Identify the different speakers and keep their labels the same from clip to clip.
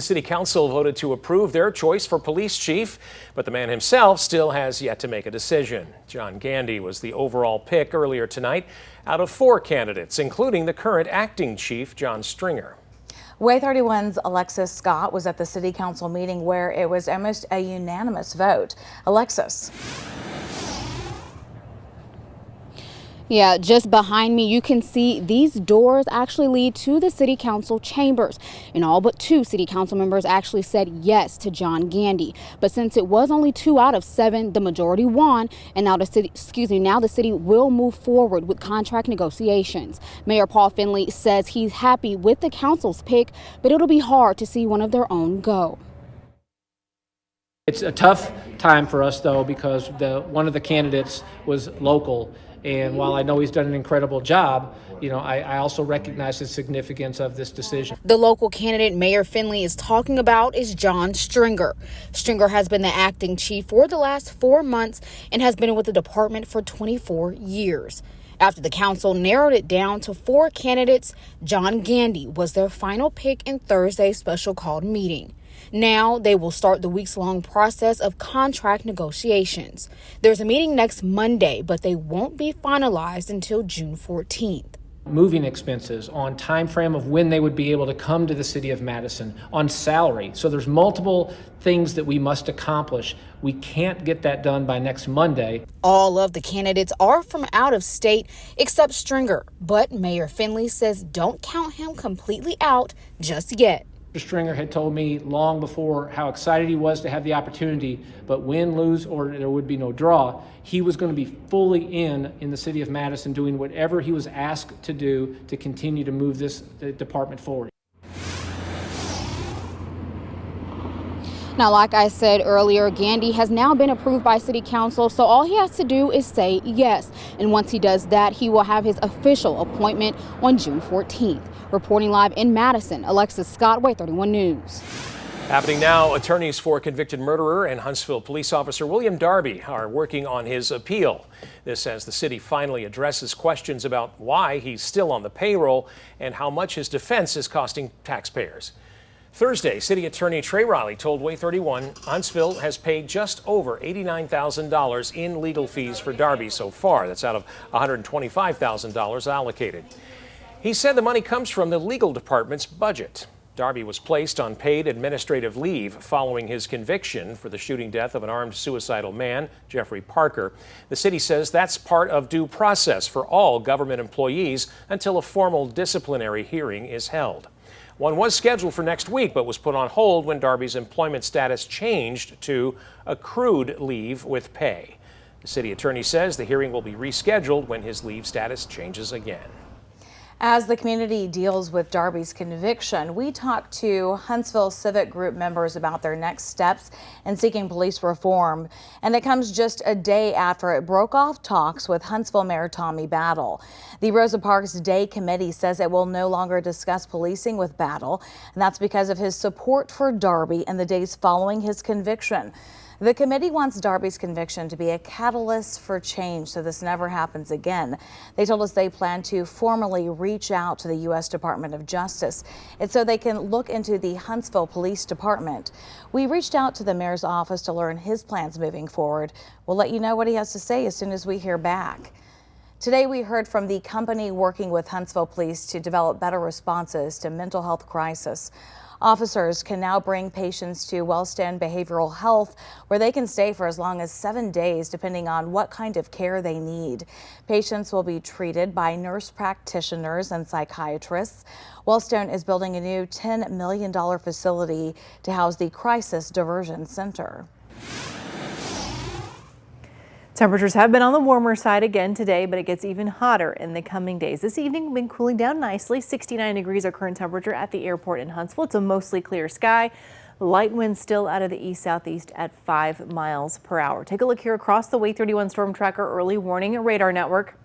Speaker 1: The City Council voted to approve their choice for police chief, but the man himself still has yet to make a decision. John Gandy was the overall pick earlier tonight out of 4 candidates, including the current acting chief, John Stringer.
Speaker 2: Way 31's Alexis Scott was at the City Council meeting where it was almost a unanimous vote. Alexis.
Speaker 3: Yeah, just behind me, you can see these doors actually lead to the City Council chambers. And all but 2 City Council members actually said yes to John Gandy. But since it was only 2 out of 7, the majority won. And now the city will move forward with contract negotiations. Mayor Paul Finley says he's happy with the council's pick, but it'll be hard to see one of their own go.
Speaker 4: It's a tough time for us, though, because one of the candidates was local. And while I know he's done an incredible job, I also recognize the significance of this decision.
Speaker 3: The local candidate Mayor Finley is talking about is John Stringer. Stringer has been the acting chief for the last 4 months and has been with the department for 24 years. After the council narrowed it down to 4 candidates, John Gandy was their final pick in Thursday's special called meeting. Now they will start the weeks-long process of contract negotiations. There's a meeting next Monday, but they won't be finalized until June 14th.
Speaker 4: Moving expenses, on time frame of when they would be able to come to the city of Madison, on salary. So there's multiple things that we must accomplish. We can't get that done by next Monday.
Speaker 3: All of the candidates are from out of state except Stringer, but Mayor Finley says don't count him completely out just yet.
Speaker 4: Mr. Stringer had told me long before how excited he was to have the opportunity, but win, lose, or there would be no draw, he was going to be fully in the city of Madison doing whatever he was asked to do to continue to move this department forward.
Speaker 3: Now, like I said earlier, Gandy has now been approved by City Council, so all he has to do is say yes. And once he does that, he will have his official appointment on June 14th. Reporting live in Madison, Alexis Scott, Way 31 News.
Speaker 1: Happening now, attorneys for convicted murderer and Huntsville police officer William Darby are working on his appeal. This as the city finally addresses questions about why he's still on the payroll and how much his defense is costing taxpayers. Thursday, City Attorney Trey Riley told Way 31 Huntsville has paid just over $89,000 in legal fees for Darby so far. That's out of $125,000 allocated. He said the money comes from the legal department's budget. Darby was placed on paid administrative leave following his conviction for the shooting death of an armed suicidal man, Jeffrey Parker. The city says that's part of due process for all government employees until a formal disciplinary hearing is held. One was scheduled for next week, but was put on hold when Darby's employment status changed to accrued leave with pay. The city attorney says the hearing will be rescheduled when his leave status changes again.
Speaker 2: As the community deals with Darby's conviction, we talked to Huntsville Civic Group members about their next steps in seeking police reform. And it comes just a day after it broke off talks with Huntsville Mayor Tommy Battle. The Rosa Parks Day Committee says it will no longer discuss policing with Battle, and that's because of his support for Darby in the days following his conviction. The committee wants Darby's conviction to be a catalyst for change so this never happens again. They told us they plan to formally reach out to the U.S. Department of Justice. It's so they can look into the Huntsville Police Department. We reached out to the mayor's office to learn his plans moving forward. We'll let you know what he has to say as soon as we hear back. Today we heard from the company working with Huntsville Police to develop better responses to mental health crisis. Officers can now bring patients to Wellston Behavioral Health, where they can stay for as long as 7 days, depending on what kind of care they need. Patients will be treated by nurse practitioners and psychiatrists. Wellstone is building a new $10 million facility to house the Crisis Diversion Center.
Speaker 5: Temperatures have been on the warmer side again today, but it gets even hotter in the coming days. This evening we've been cooling down nicely. 69 degrees our current temperature at the airport in Huntsville. It's a mostly clear sky. Light winds still out of the east-southeast at 5 miles per hour. Take a look here across the Way 31 Storm Tracker early warning radar network.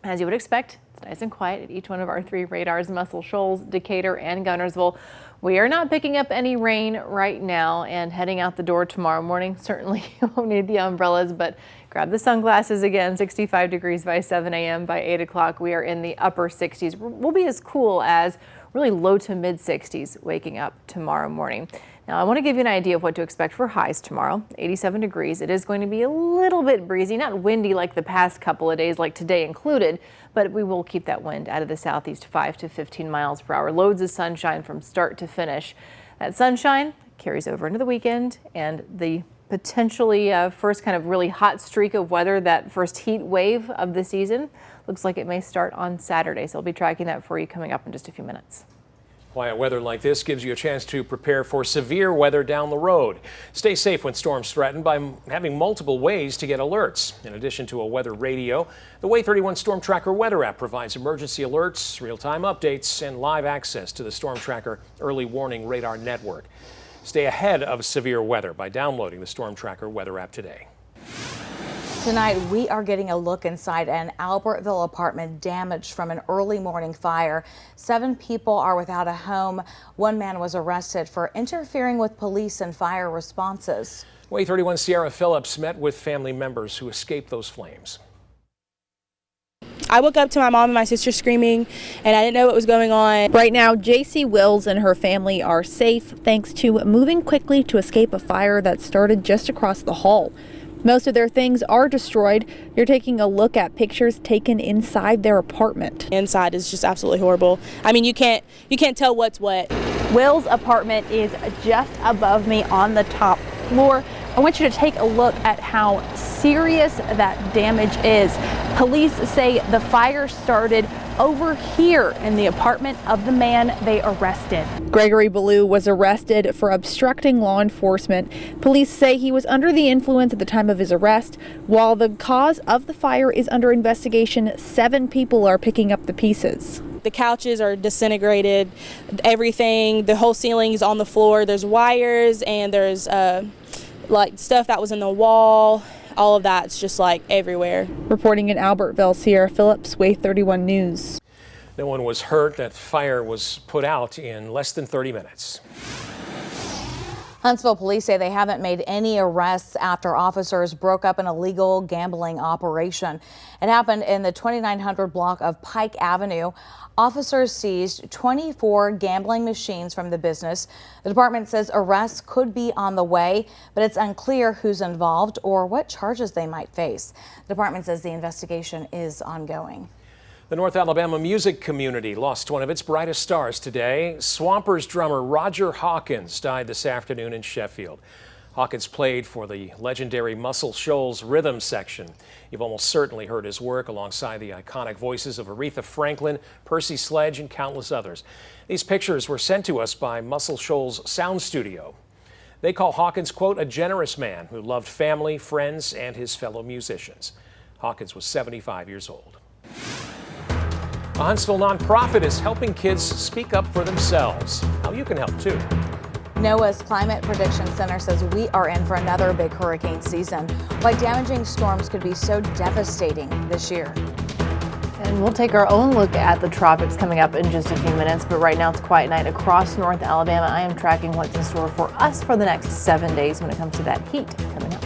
Speaker 5: As you would expect, it's nice and quiet at each one of our 3 radars, Muscle Shoals, Decatur, and Gunnersville. We are not picking up any rain right now, and heading out the door tomorrow morning. Certainly you won't need the umbrellas, but grab the sunglasses again. 65 degrees by 7 a.m. By 8 o'clock, we are in the upper 60s. We'll be as cool as really low to mid 60s waking up tomorrow morning. Now, I want to give you an idea of what to expect for highs tomorrow. 87 degrees. It is going to be a little bit breezy, not windy like the past couple of days, like today included, but we will keep that wind out of the southeast 5 to 15 miles per hour. Loads of sunshine from start to finish. That sunshine carries over into the weekend, and the potentially first kind of really hot streak of weather, that first heat wave of the season, looks like it may start on Saturday. So I'll be tracking that for you coming up in just a few minutes.
Speaker 1: Quiet weather like this gives you a chance to prepare for severe weather down the road. Stay safe when storms threaten by having multiple ways to get alerts. In addition to a weather radio, the Way 31 Storm Tracker weather app provides emergency alerts, real-time updates, and live access to the Storm Tracker early warning radar network. Stay ahead of severe weather by downloading the Storm Tracker weather app today.
Speaker 2: Tonight, we are getting a look inside an Albertville apartment damaged from an early morning fire. 7 people are without a home. 1 man was arrested for interfering with police and fire responses.
Speaker 1: Way 31 Sierra Phillips met with family members who escaped those flames.
Speaker 6: I woke up to my mom and my sister screaming, and I didn't know what was going on.
Speaker 7: Right now, JC Wills and her family are safe thanks to moving quickly to escape a fire that started just across the hall. Most of their things are destroyed. You're taking a look at pictures taken inside their apartment.
Speaker 6: Inside is just absolutely horrible. I mean, you can't tell what's what.
Speaker 7: Will's apartment is just above me on the top floor. I want you to take a look at how serious that damage is. Police say the fire started over here in the apartment of the man they arrested. Gregory Ballou was arrested for obstructing law enforcement. Police say he was under the influence at the time of his arrest. While the cause of the fire is under investigation, 7 people are picking up the pieces.
Speaker 6: The couches are disintegrated, everything, the whole ceiling is on the floor. There's wires and there's like stuff that was in the wall. All of that's just like everywhere. Reporting in Albertville, Sierra Phillips, Way 31 News.
Speaker 1: No one was hurt. That fire was put out in less than 30 minutes.
Speaker 2: Huntsville police say they haven't made any arrests after officers broke up an illegal gambling operation. It happened in the 2900 block of Pike Avenue. Officers seized 24 gambling machines from the business. The department says arrests could be on the way, but it's unclear who's involved or what charges they might face. The department says the investigation is ongoing.
Speaker 1: The North Alabama music community lost one of its brightest stars today. Swampers drummer Roger Hawkins died this afternoon in Sheffield. Hawkins played for the legendary Muscle Shoals rhythm section. You've almost certainly heard his work alongside the iconic voices of Aretha Franklin, Percy Sledge, and countless others. These pictures were sent to us by Muscle Shoals Sound Studio. They call Hawkins, quote, a generous man who loved family, friends, and his fellow musicians. Hawkins was 75 years old. A Huntsville nonprofit is helping kids speak up for themselves. How you can help too.
Speaker 2: NOAA's Climate Prediction Center says we are in for another big hurricane season. Why damaging storms could be so devastating this year.
Speaker 5: And we'll take our own look at the tropics coming up in just a few minutes. But right now it's a quiet night across North Alabama. I am tracking what's in store for us for the next 7 days when it comes to that heat coming up.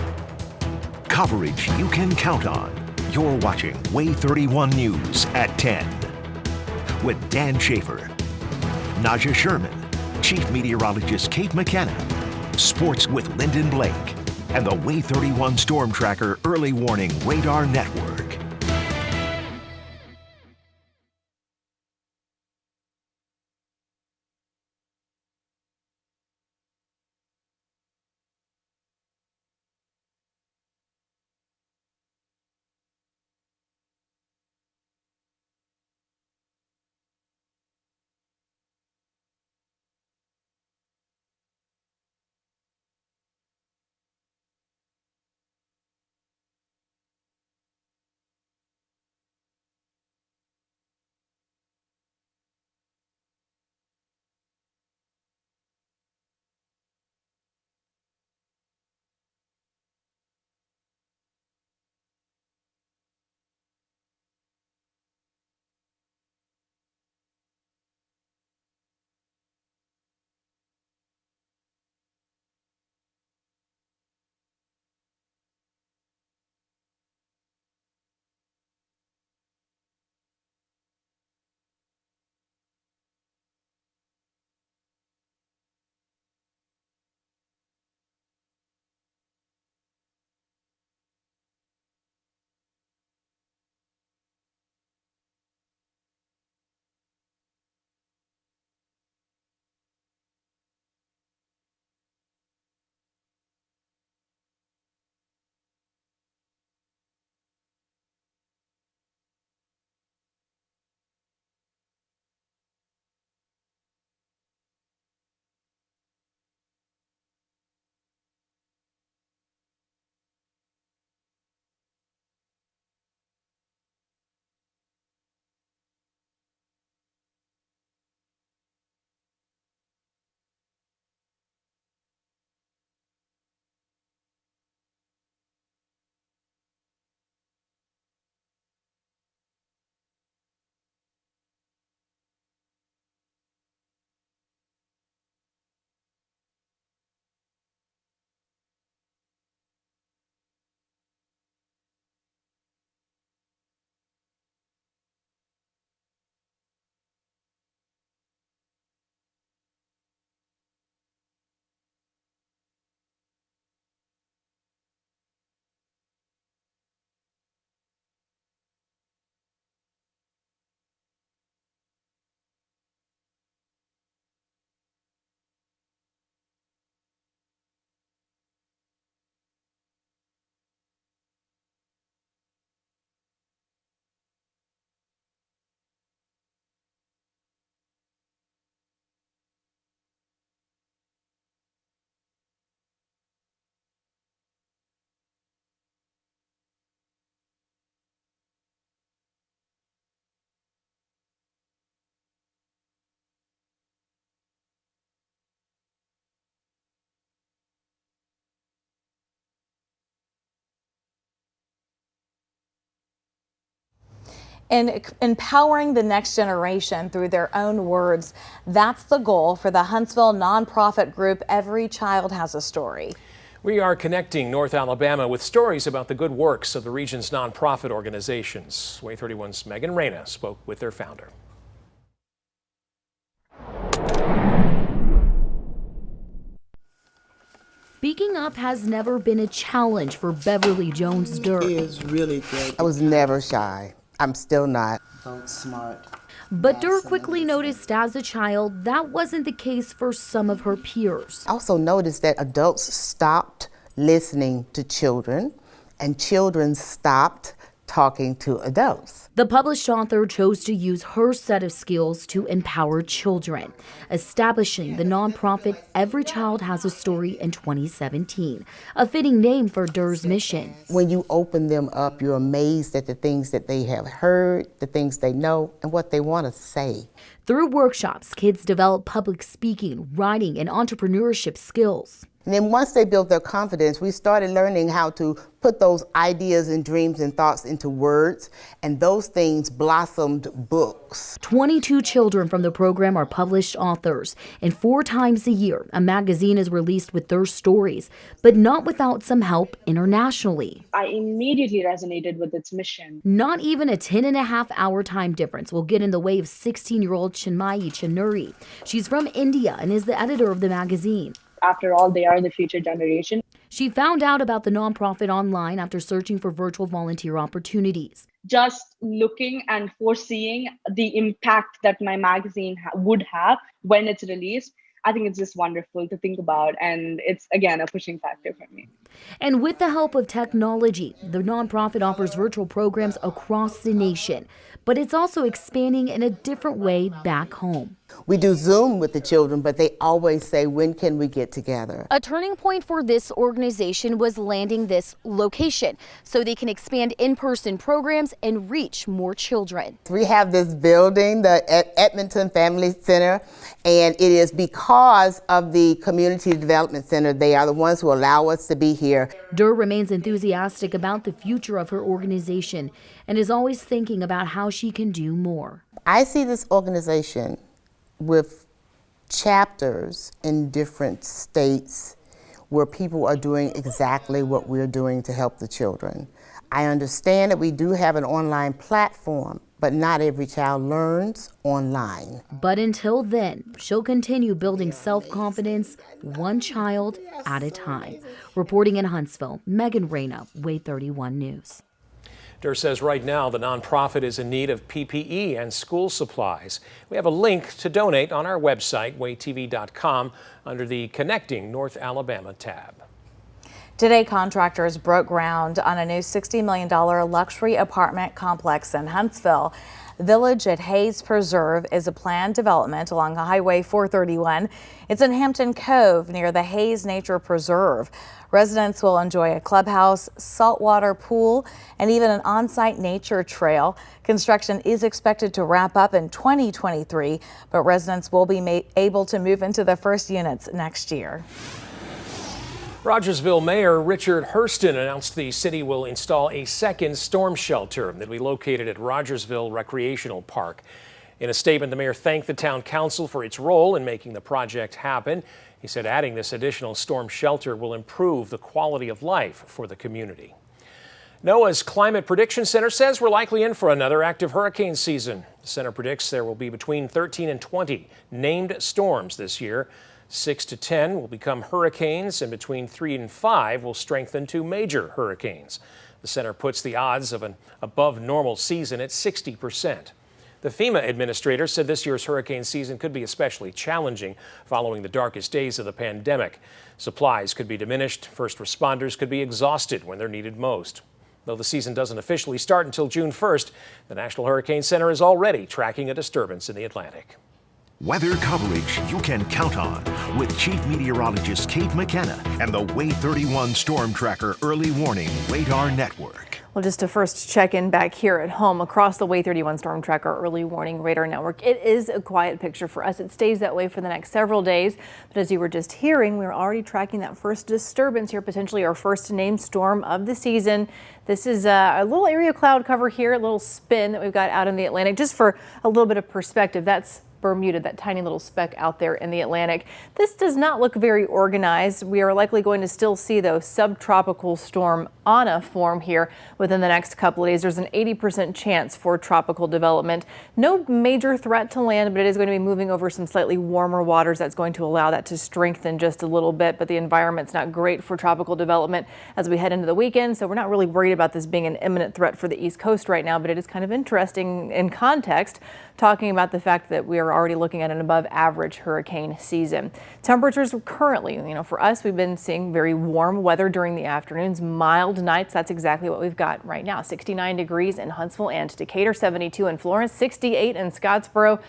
Speaker 8: Coverage you can count on. You're watching Way 31 News at 10. With Dan Schaefer, Naja Sherman, Chief Meteorologist Kate McKenna, Sports with Lyndon Blake, and the Way 31 Storm Tracker Early Warning Radar Network.
Speaker 2: And empowering the next generation through their own words. That's the goal for the Huntsville nonprofit group Every Child Has a Story.
Speaker 1: We are connecting North Alabama with stories about the good works of the region's nonprofit organizations. Way 31's Megan Reyna spoke with their founder.
Speaker 9: Speaking up has never been a challenge for Beverly Jones Durr.
Speaker 10: It is really good.
Speaker 11: I was never shy. I'm still not.
Speaker 10: Vote smart.
Speaker 9: But Durr quickly noticed as a child that wasn't the case for some of her peers.
Speaker 11: I also noticed that adults stopped listening to children and children stopped talking to adults.
Speaker 9: The published author chose to use her set of skills to empower children, establishing the nonprofit Every Child Has a Story in 2017, a fitting name for Durr's mission.
Speaker 11: When you open them up, you're amazed at the things that they have heard, the things they know, and what they want to say.
Speaker 9: Through workshops, kids develop public speaking, writing, and entrepreneurship skills.
Speaker 11: And then once they built their confidence, we started learning how to put those ideas and dreams and thoughts into words, and those things blossomed books.
Speaker 9: 22 children from the program are published authors, and 4 times a year, a magazine is released with their stories, but not without some help internationally.
Speaker 12: I immediately resonated with its mission.
Speaker 9: Not even a 10.5-hour time difference will get in the way of 16-year-old Chinmayi Chinuri. She's from India and is the editor of the magazine.
Speaker 12: After all, they are the future generation.
Speaker 9: She found out about the nonprofit online after searching for virtual volunteer opportunities.
Speaker 12: Just looking and foreseeing the impact that my magazine would have when it's released, I think it's just wonderful to think about, and it's, again, a pushing factor for me.
Speaker 9: And with the help of technology, the nonprofit offers virtual programs across the nation, but it's also expanding in a different way back home.
Speaker 11: We do Zoom with the children, but they always say, when can we get together?
Speaker 13: A turning point for this organization was landing this location so they can expand in-person programs and reach more children.
Speaker 11: We have this building, the Edmonton Family Center, and it is because of the Community Development Center. They are the ones who allow us to be here.
Speaker 9: Durr remains enthusiastic about the future of her organization and is always thinking about how she can do more.
Speaker 11: I see this organization with chapters in different states where people are doing exactly what we're doing to help the children. I understand that we do have an online platform, but not every child learns online.
Speaker 9: But until then, she'll continue building self-confidence one child at a time. Reporting in Huntsville, Megan Reyna, Way 31 News.
Speaker 1: Durr says right now the nonprofit is in need of PPE and school supplies. We have a link to donate on our website, waytv.com, under the Connecting North Alabama tab.
Speaker 2: Today, contractors broke ground on a new $60 million luxury apartment complex in Huntsville. Village at Hayes Preserve is a planned development along Highway 431. It's in Hampton Cove near the Hayes Nature Preserve. Residents will enjoy a clubhouse, saltwater pool, and even an on-site nature trail. Construction is expected to wrap up in 2023, but residents will be able to move into the first units next year.
Speaker 1: Rogersville Mayor Richard Hurston announced the city will install a second storm shelter that will be located at Rogersville Recreational Park. In a statement, the mayor thanked the town council for its role in making the project happen. He said adding this additional storm shelter will improve the quality of life for the community. NOAA's Climate Prediction Center says we're likely in for another active hurricane season. The center predicts there will be between 13 and 20 named storms this year. 6 to 10 will become hurricanes, and between 3 and 5 will strengthen to major hurricanes. The center puts the odds of an above normal season at 60%. The FEMA administrator said this year's hurricane season could be especially challenging following the darkest days of the pandemic. Supplies could be diminished. First responders could be exhausted when they're needed most. Though the season doesn't officially start until June 1st, the National Hurricane Center is already tracking a disturbance in the Atlantic.
Speaker 8: Weather coverage you can count on with Chief Meteorologist Kate McKenna and the Way 31 Storm Tracker Early Warning Radar Network.
Speaker 5: Well, just to first check in back here at home across the Way 31 Storm Tracker early warning radar network. It is a quiet picture for us. It stays that way for the next several days. But as you were just hearing, we're already tracking that first disturbance here, potentially our first named storm of the season. This is a little area of cloud cover here, a little spin that we've got out in the Atlantic. Just for a little bit of perspective, that's Bermuda, that tiny little speck out there in the Atlantic. This does not look very organized. We are likely going to still see, though, subtropical storm Anna form here within the next couple of days. There's an 80% chance for tropical development. No major threat to land, but it is going to be moving over some slightly warmer waters. That's going to allow that to strengthen just a little bit, but the environment's not great for tropical development as we head into the weekend. So we're not really worried about this being an imminent threat for the East Coast right now, but it is kind of interesting in context, talking about the fact that we are already looking at an above average hurricane season. Temperatures currently, for us, we've been seeing very warm weather during the afternoons, mild nights. That's exactly what we've got right now. 69 degrees in Huntsville and Decatur, 72 in Florence, 68 in Scottsboro.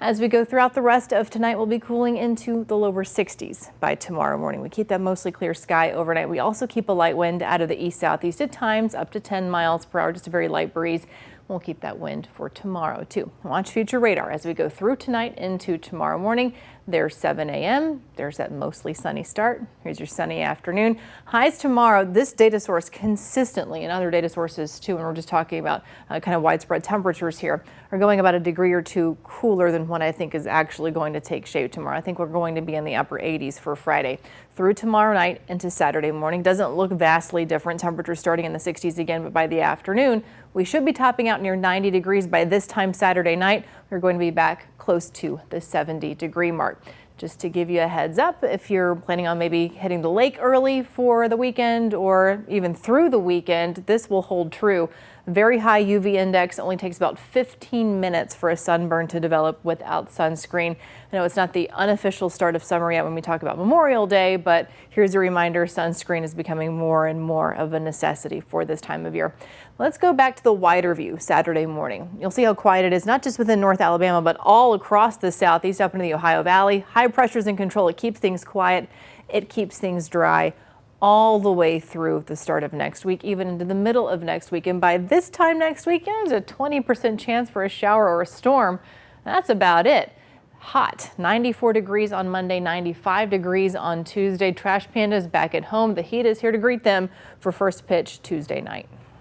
Speaker 5: As we go throughout the rest of tonight, we'll be cooling into the lower 60s by tomorrow morning. We keep that mostly clear sky overnight. We also keep a light wind out of the east-southeast at times, up to 10 miles per hour, just a very light breeze. We'll keep that wind for tomorrow, too. Watch future radar as we go through tonight into tomorrow morning. There's 7 a.m. There's that mostly sunny start. Here's your sunny afternoon. Highs tomorrow. This data source consistently, and other data sources too, and we're just talking about kind of widespread temperatures here, are going about a degree or two cooler than what I think is actually going to take shape tomorrow. I think we're going to be in the upper 80s for Friday through tomorrow night into Saturday morning. Doesn't look vastly different. Temperatures starting in the 60s again, but by the afternoon, we should be topping out near 90 degrees by this time Saturday night. We're going to be back close to the 70-degree mark. Just to give you a heads up, if you're planning on maybe hitting the lake early for the weekend or even through the weekend, this will hold true. Very high UV index, only takes about 15 minutes for a sunburn to develop without sunscreen. I know it's not the unofficial start of summer yet when we talk about Memorial Day, but here's a reminder, sunscreen is becoming more and more of a necessity for this time of year. Let's go back to the wider view Saturday morning. You'll see how quiet it is, not just within North Alabama, but all across the southeast up into the Ohio Valley. High pressure's in control. It keeps things quiet. It keeps things dry all the way through the start of next week, even into the middle of next week. And by this time next week, there's a 20% chance for a shower or a storm. That's about it. Hot, 94 degrees on Monday, 95 degrees on Tuesday. Trash Pandas back at home. The heat is here to greet them for first pitch Tuesday night.